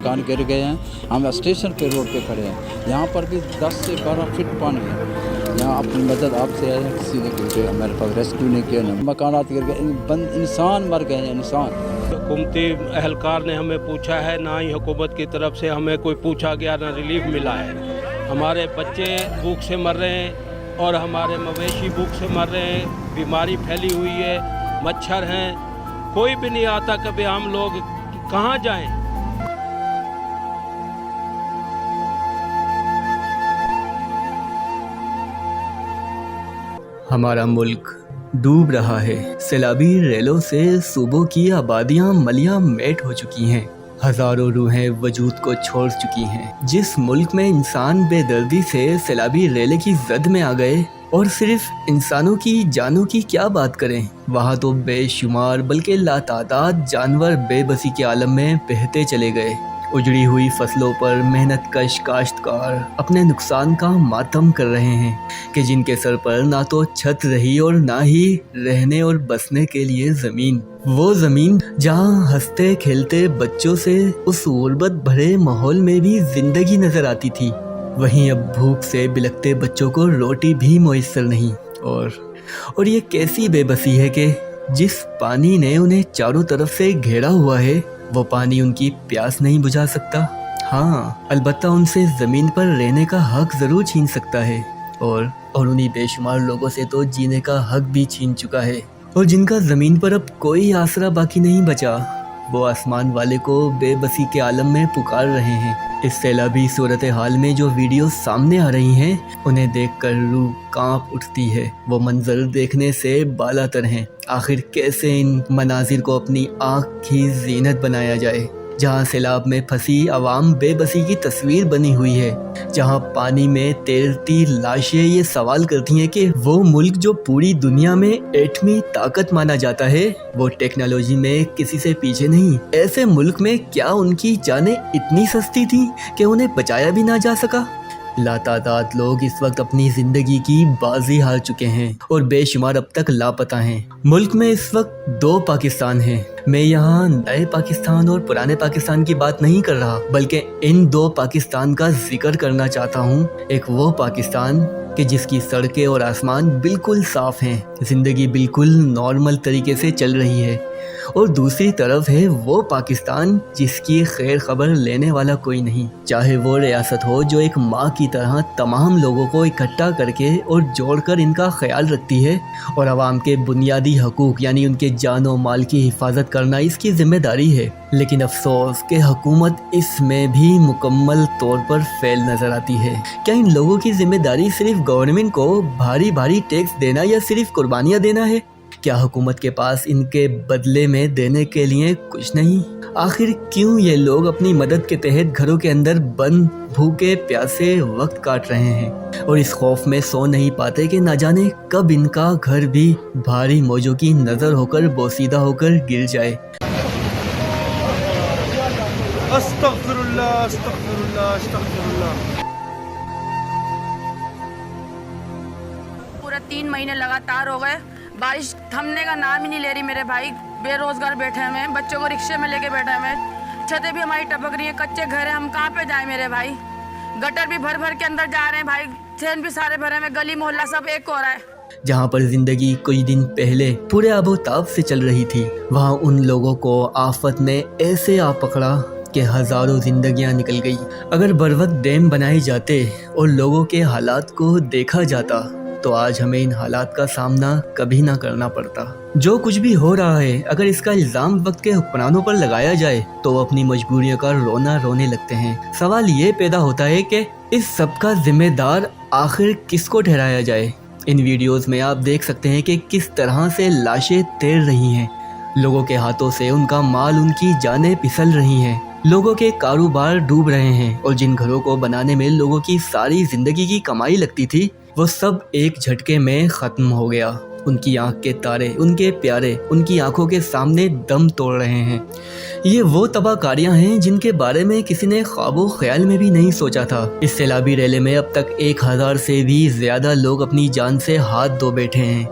मकान गिर गए हैं। हम स्टेशन पे रोड पे खड़े हैं, यहाँ पर भी 10 से 12 फीट पानी है। यहाँ अपनी मदद आपसे है, किसी ने क्योंकि हमारे पास रेस्क्यू नहीं किया ना, मकानात गिर गए, इंसान मर गए हैं इंसान। हुकूमती एहलकार ने हमें पूछा है, ना ही हुकूमत की तरफ से हमें कोई पूछा गया, ना रिलीफ मिला है। हमारे बच्चे भूख से मर रहे हैं और हमारे मवेशी भूख से मर रहे हैं, बीमारी फैली हुई है, मच्छर हैं, कोई भी नहीं आता। कभी हम लोग कहाँ जाएं? हमारा मुल्क डूब रहा है। सैलाबी रेलों से सूबों की आबादियां मलिया मेट हो चुकी हैं। हजारों रूहें वजूद को छोड़ चुकी हैं। जिस मुल्क में इंसान बेदर्दी से सैलाबी रेले की जद में आ गए और सिर्फ इंसानों की जानों की क्या बात करें, वहाँ तो बेशुमार बल्कि लातादाद जानवर बेबसी के आलम में बहते चले गए। उजड़ी हुई फसलों पर मेहनत कश काश्तकार अपने नुकसान का मातम कर रहे हैं कि जिनके सर पर ना तो छत रही और ना ही रहने और बसने के लिए ज़मीन। वो ज़मीन जहाँ हंसते खेलते बच्चों से उस गुर्बत भरे माहौल में भी ज़िंदगी नज़र आती थी, वहीं अब भूख से बिलखते बच्चों को रोटी भी मुयस्सर नहीं। और ये कैसी बेबसी है कि जिस पानी ने उन्हें चारों तरफ से घेरा हुआ है, वो पानी उनकी प्यास नहीं बुझा सकता। हाँ, अलबत्ता उनसे ज़मीन पर रहने का हक ज़रूर छीन सकता है और उन्हीं बेशुमार लोगों से तो जीने का हक भी छीन चुका है। और जिनका ज़मीन पर अब कोई आसरा बाकी नहीं बचा, वो आसमान वाले को बेबसी के आलम में पुकार रहे हैं। इस सैलाबी सूरत हाल में जो वीडियो सामने आ रही हैं, उन्हें देखकर रूह कांप उठती है। वो मंजर देखने से बालातर हैं। आखिर कैसे इन मनाजिर को अपनी आँख की ज़ीनत बनाया जाए, जहाँ सैलाब में फंसी आवाम बेबसी की तस्वीर बनी हुई है, जहाँ पानी में तैरती लाशें ये सवाल करती हैं कि वो मुल्क जो पूरी दुनिया में एटमी ताकत माना जाता है, वो टेक्नोलॉजी में किसी से पीछे नहीं। ऐसे मुल्क में क्या उनकी जानें इतनी सस्ती थी कि उन्हें बचाया भी ना जा सका? लातादाद लोग इस वक्त अपनी ज़िंदगी की बाजी हार चुके हैं और बेशुमार अब तक लापता हैं। मुल्क में इस वक्त 2 पाकिस्तान हैं। मैं यहाँ नए पाकिस्तान और पुराने पाकिस्तान की बात नहीं कर रहा, बल्कि इन 2 पाकिस्तान का जिक्र करना चाहता हूँ। एक वो पाकिस्तान कि जिसकी सड़कें और आसमान बिल्कुल साफ़ हैं, ज़िंदगी बिल्कुल नॉर्मल तरीके से चल रही है, और दूसरी तरफ है वो पाकिस्तान जिसकी खैर खबर लेने वाला कोई नहीं। चाहे वो रियासत हो जो एक माँ की तरह तमाम लोगों को इकट्ठा करके और जोड़कर इनका ख्याल रखती है और आवाम के बुनियादी हकूक़ यानी उनके जान और माल की हिफाजत करना इसकी जिम्मेदारी है। लेकिन अफसोस कि हुकूमत इसमें भी मुकम्मल तौर पर फेल नज़र आती है। क्या इन लोगों की जिम्मेदारी सिर्फ गवर्नमेंट को भारी भारी टैक्स देना या सिर्फ कुर्बानियाँ देना है? क्या हुकूमत के पास इनके बदले में देने के लिए कुछ नहीं? आखिर क्यों ये लोग अपनी मदद के तहत घरों के अंदर बंद भूखे प्यासे वक्त काट रहे हैं और इस खौफ में सो नहीं पाते कि न जाने कब इनका घर भी भारी मौजों की नज़र होकर बोसीदा होकर गिर जाए। अस्तगफिरुल्लाह अस्तगफिरुल्लाह अस्तगफिरुल्लाह। पूरे 3 महीने लगातार हो गए, बारिश थमने का नाम ही नहीं ले रही। मेरे भाई बेरोजगार बैठे हुए हैं, बच्चों को रिक्शे में लेके बैठे हुए हैं, छतें भी हमारी टपक रही हैं, कच्चे घर हैं, हम कहाँ पे जाएं मेरे भाई? गटर भी भर भर के अंदर जा रहे हैं भाई, ट्रेन भी सारे भरे हैं, गली मोहल्ला सब एक हो रहा है। जहाँ पर जिंदगी कुछ दिन पहले पूरे आबोताब से चल रही थी, वहाँ उन लोगों को आफत ने ऐसे आ पकड़ा कि हज़ारों जिंदगियां निकल गई। अगर बर वक्त डैम बनाए जाते और लोगों के हालात को देखा जाता तो आज हमें इन हालात का सामना कभी ना करना पड़ता। जो कुछ भी हो रहा है, अगर इसका इल्ज़ाम वक्त के हुक्मरानों पर लगाया जाए तो वो अपनी मजबूरियों का रोना रोने लगते हैं। सवाल ये पैदा होता है कि इस सब का जिम्मेदार आखिर किसको ठहराया जाए। इन वीडियोस में आप देख सकते हैं कि किस तरह से लाशें तैर रही हैं, लोगों के हाथों से उनका माल, उनकी जानें फिसल रही हैं, लोगों के कारोबार डूब रहे हैं और जिन घरों को बनाने में लोगों की सारी जिंदगी की कमाई लगती थी, वो सब एक झटके में ख़त्म हो गया। उनकी आंख के तारे, उनके प्यारे, उनकी आंखों के सामने दम तोड़ रहे हैं। ये वो तबाहकारियां हैं जिनके बारे में किसी ने ख्वाबो ख्याल में भी नहीं सोचा था। इस सैलाबी रेले में अब तक 1000 से भी ज़्यादा लोग अपनी जान से हाथ धो बैठे हैं।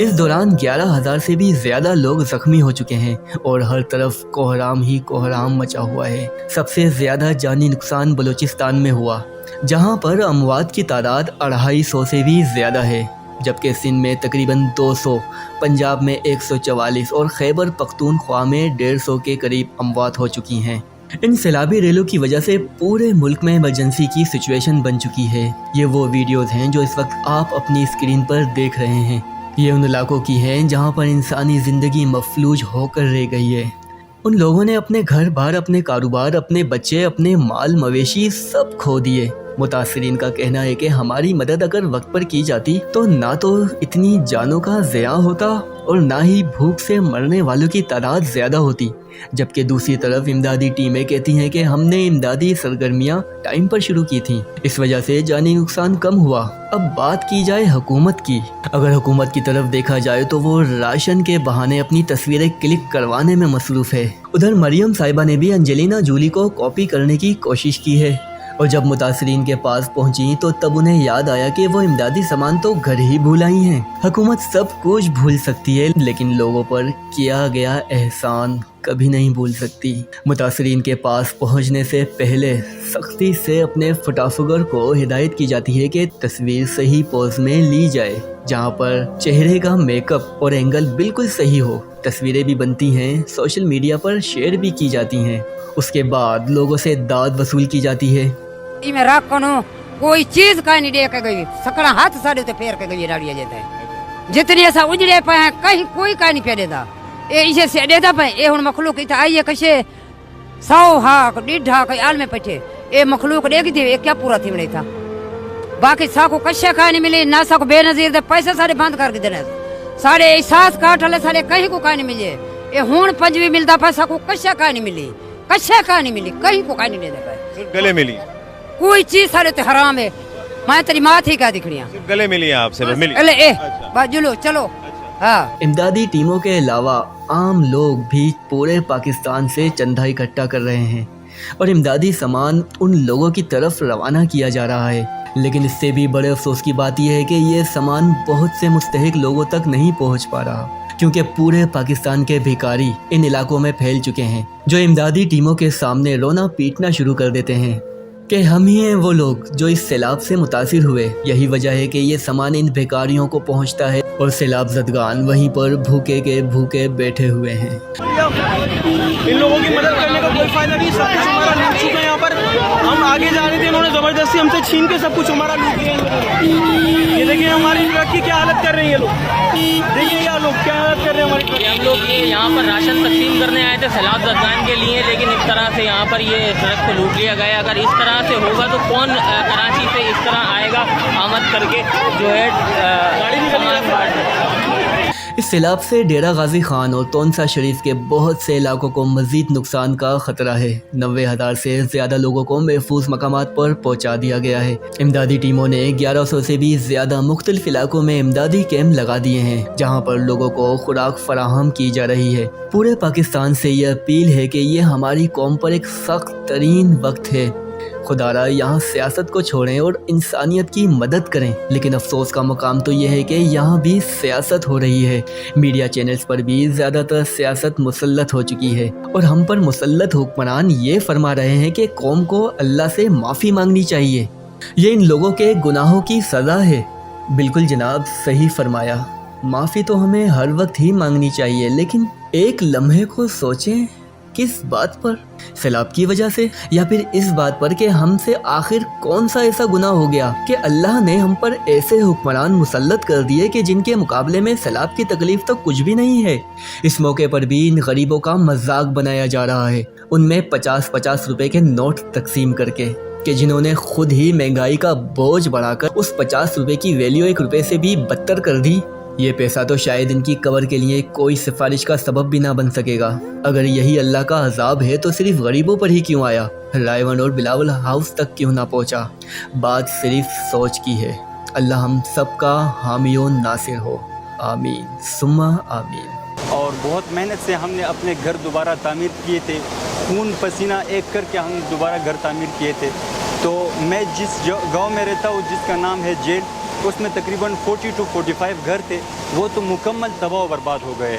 इस दौरान 11,000 से भी ज़्यादा लोग जख्मी हो चुके हैं और हर तरफ कोहराम ही कोहराम मचा हुआ है। सबसे ज़्यादा जानी नुकसान बलूचिस्तान में हुआ, जहां पर अमवात की तादाद 250 से भी ज़्यादा है, जबकि सिंध में तकरीबन 200, पंजाब में 144 और खैबर पख्तूनख्वा में 150 के करीब अमवात हो चुकी हैं। इन सैलाबी रेलों की वजह से पूरे मुल्क में इमरजेंसी की सिचुएशन बन चुकी है। ये वो वीडियोज़ हैं जो इस वक्त आप अपनी स्क्रीन पर देख रहे हैं। ये उन इलाकों की हैं जहाँ पर इंसानी ज़िंदगी मफलूज होकर रह गई है। उन लोगों ने अपने घर बार, अपने कारोबार, अपने बच्चे, अपने माल मवेशी सब खो दिए। मुतासरीन का कहना है कि हमारी मदद अगर वक्त पर की जाती तो ना तो इतनी जानों का ज़िया होता और ना ही भूख से मरने वालों की तादाद ज़्यादा होती। जबकि दूसरी तरफ इमदादी टीमें कहती हैं कि हमने इमदादी सरगर्मियां टाइम पर शुरू की थीं, इस वजह से जानी नुकसान कम हुआ। अब बात की जाए हुकूमत की। अगर हुकूमत की तरफ देखा जाए तो वो राशन के बहाने अपनी तस्वीरें क्लिक करवाने में मसरूफ़ है। उधर मरियम साहिबा ने भी एंजेलिना जूली को कॉपी करने की कोशिश की है और जब मुतासरीन के पास पहुंची तो तब उन्हें याद आया कि वो इमदादी सामान तो घर ही भूल आई हैं। हुकूमत सब कुछ भूल सकती है लेकिन लोगों पर किया गया एहसान कभी नहीं भूल सकती। मुतासरीन के पास पहुंचने से पहले सख्ती से अपने फोटोग्राफर को हिदायत की जाती है कि तस्वीर सही पोज में ली जाए, जहां पर चेहरे का मेकअप और एंगल बिल्कुल सही हो। तस्वीरें भी बनती हैं, सोशल मीडिया पर शेयर भी की जाती हैं। उसके बाद लोगों से दाद वसूल की जाती है। में राख कनो कोई चीज का नहीं दे के गई, सकड़ा हाथ साड़े तो फेर के गई डालिया जाता है। जितनी ऐसा उजड़े पे हैं कहीं कोई का नहीं पे देता। ए इसे से देता पे ए हुन मखलूक इता आइए कशे 100 हाक 1.5 हाक आल में पचे ए मखलूक देखी थी ए क्या पूरा थी था। बाकी साको कशे का नहीं मिले ना, साको बेनजीर दे पैसे सारे बंद कर के देने, सारे एहसास काटले सारे कहीं को का नहीं मिले। ए हुन पंजवी मिलता पैसा को कशे का नहीं मिली, कशे का नहीं मिली, कहीं को का नहीं दे पाए। सिर्फ गले मिली कोई चीज सारे ते हराम है। मैं तेरी माँ थी क्या दिख रही है, सिर्फ गले मिली है आपसे बस मिली। अरे ए बाजुलो चलो। हाँ, इमदादी टीमों के अलावा आम लोग भी पूरे पाकिस्तान से चंदा इकट्ठा कर रहे हैं और इमदादी सामान उन लोगों की तरफ रवाना किया जा रहा है। लेकिन इससे भी बड़े अफसोस की बात यह है कि ये सामान बहुत से मुस्तहिक लोगों तक नहीं पहुंच पा रहा, क्योंकि पूरे पाकिस्तान के भिखारी इन इलाकों में फैल चुके हैं जो इमदादी टीमों के सामने रोना पीटना शुरू कर देते हैं कि हम ही हैं वो लोग जो इस सैलाब से मुतासिर हुए। यही वजह है कि ये सामान इन भिखारियों को पहुंचता है और सैलाब ज़दगान वहीं पर भूखे के भूखे बैठे हुए हैं। इन लोगों की मदद करने का कोई फायदा नहीं, सब कुछ हमारा लूट चुके हैं। यहाँ पर हम आगे जा रहे थे, इन्होंने जबरदस्ती हमसे छीन के सब कुछ हमारा लूट लिया। ये देखिए हमारी ट्रक की क्या हालत कर रहे हैं ये लोग, देखिए ये लोग क्या हालत कर रहे हैं हमारी ट्रक। हम लोग ये यहाँ पर राशन तकसीम करने आए थे सैलाब ज़दगान के लिए, लेकिन इस तरह से यहाँ पर ये ट्रक को लूट लिया गया। अगर इस तरह से होगा तो कौन कराची से इस तरह आएगा आमद करके जो है सामान बांटने। इस सैलाब से डेरा गाजी खान और तोनसा शरीफ के बहुत से इलाकों को मज़ीद नुकसान का ख़तरा है। 90,000 से ज़्यादा लोगों को महफूज मकामात पर पहुँचा दिया गया है। इमदादी टीमों ने 1100 से भी ज़्यादा मुख्तलिफ इलाकों में इमदादी कैंप लगा दिए हैं, जहाँ पर लोगों को खुराक फराहम की जा रही है। पूरे पाकिस्तान से ये अपील है कि ये हमारी कौम पर एक सख्त तरीन वक्त है। खुदारा यहाँ सियासत को छोड़ें और इंसानियत की मदद करें। लेकिन अफसोस का मकाम तो यह है कि यहाँ भी सियासत हो रही है। मीडिया चैनल्स पर भी ज़्यादातर सियासत मुसल्लत हो चुकी है और हम पर मुसल्लत हुक्मरान ये फरमा रहे हैं कि कौम को अल्लाह से माफ़ी मांगनी चाहिए, ये इन लोगों के गुनाहों की सज़ा है। बिल्कुल जनाब, सही फरमाया। माफ़ी तो हमें हर वक्त ही मांगनी चाहिए, लेकिन एक लम्हे को सोचें, किस बात पर? सैलाब की वजह से, या फिर इस बात पर कि हमसे आखिर कौन सा ऐसा गुनाह हो गया कि अल्लाह ने हम पर ऐसे हुक्मरान मुसल्लत कर दिए कि जिनके मुकाबले में सैलाब की तकलीफ तो कुछ भी नहीं है। इस मौके पर भी इन गरीबों का मजाक बनाया जा रहा है, उनमें 50-50 रुपए के नोट तकसीम करके, कि जिन्होंने खुद ही महंगाई का बोझ बढ़ाकर उस 50 रुपए की वैल्यू 1 रुपए से भी बदतर कर दी। ये पैसा तो शायद इनकी कवर के लिए कोई सिफारिश का सबब भी ना बन सकेगा। अगर यही अल्लाह का अजाब है तो सिर्फ गरीबों पर ही क्यों आया, रायवन और बिलावल हाउस तक क्यों ना पहुंचा? बात सिर्फ सोच की है। अल्लाह हम सब का हामी और नासिर हो, आमीन सुम्मा आमीन। और बहुत मेहनत से हमने अपने घर दोबारा तामीर किए थे, खून पसीना एक करके हम दोबारा घर तामीर किए थे। तो मैं जिस गांव में रहता हूँ, जिसका नाम है जेल, اس میں تقریباً 40 to 45 گھر تھے، وہ تو مکمل تباہ و برباد ہو گئے.